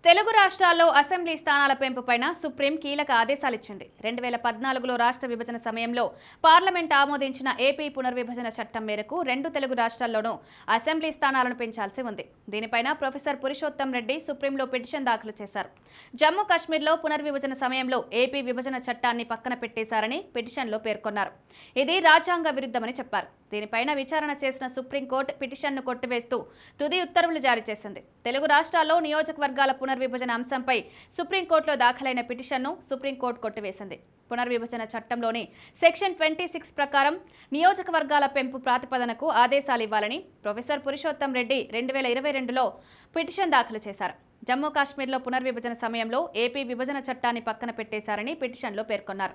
తెలుగు రాష్ట్రాల్లో అసెంబ్లీ స్థానాల పెంపుపైన సుప్రీం కీలక ఆదేశాలిచ్చింది. 2014లో రాష్ట్ర విభజన సమయంలో పార్లమెంట్ ఆమోదించిన ఏపీ పునర్విభజన చట్టం మేరకు 2 తెలుగు రాష్ట్రాల్లోనూ అసెంబ్లీ స్థానాలను పెంచాల్సి ఉంది. దీనిపైన ప్రొఫెసర్ పురుషోత్తం రెడ్డి సుప్రీంలో పిటిషన్ దాఖలు చేశారు. జమ్మూ కాశ్మీర్లో పునర్విభజన సమయంలో ఏపీ విభజన చట్టాన్ని పక్కన పెట్టేశారని పిటిషన్లో పేర్కొన్నారు. ఇది రాజ్యాంగ విరుద్ధమని చెప్పారు. దీనిపైన విచారణ చేసిన సుప్రీంకోర్టు పిటిషన్ను కొట్టివేస్తూ తుది ఉత్తర్వులు జారీ చేసింది. తెలుగు రాష్ట్రాల్లో నియోజకవర్గాల పునర్విభజన అంశంపై సుప్రీంకోర్టులో దాఖలైన పిటిషన్ను సుప్రీంకోర్టు కొట్టివేసింది. పునర్విభజన చట్టంలోని సెక్షన్ 26 ప్రకారం నియోజకవర్గాల పెంపు ప్రాతిపదనకు ఆదేశాలు ఇవ్వాలని ప్రొఫెసర్ పురుషోత్తం రెడ్డి 2022లో పిటిషన్ దాఖలు చేశారు. జమ్మూ కాశ్మీర్లో పునర్విభజన సమయంలో ఏపీ విభజన చట్టాన్ని పక్కన పెట్టేశారని పిటిషన్లో పేర్కొన్నారు.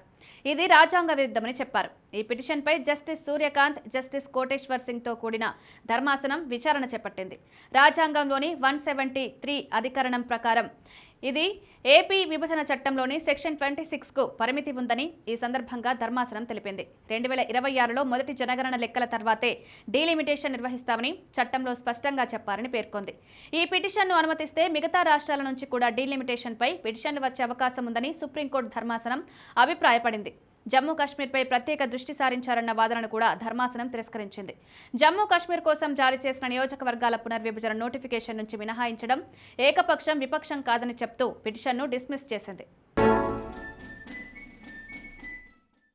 ఇది రాజ్యాంగ విరుద్ధమని చెప్పారు. ఈ పిటిషన్పై జస్టిస్ సూర్యకాంత్, జస్టిస్ కోటేశ్వర్ సింగ్తో కూడిన ధర్మాసనం విచారణ చేపట్టింది. రాజ్యాంగంలోని 173 అధికరణం ప్రకారం ఇది ఏపీ విభజన చట్టంలోని సెక్షన్ 26కు పరిమితి ఉందని ఈ సందర్భంగా ధర్మాసనం తెలిపింది. 2026లో మొదటి జనగణన లెక్కల తర్వాతే డీలిమిటేషన్ నిర్వహిస్తామని చట్టంలో స్పష్టంగా చెప్పారని పేర్కొంది. ఈ పిటిషన్ను అనుమతిస్తే మిగతా రాష్ట్రాల నుంచి కూడా డీలిమిటేషన్పై పిటిషన్లు వచ్చే అవకాశం ఉందని సుప్రీంకోర్టు ధర్మాసనం అభిప్రాయపడింది. జమ్మూ కాశ్మీర్పై ప్రత్యేక దృష్టి సారించారన్న వాదనను కూడా ధర్మాసనం తిరస్కరించింది. జమ్మూ కాశ్మీర్ కోసం జారీ చేసిన నియోజకవర్గాల పునర్విభజన నోటిఫికేషన్ నుంచి మినహాయించడం ఏకపక్షం, విపక్షం కాదని చెప్తూ పిటిషన్ను డిస్మిస్ చేసింది.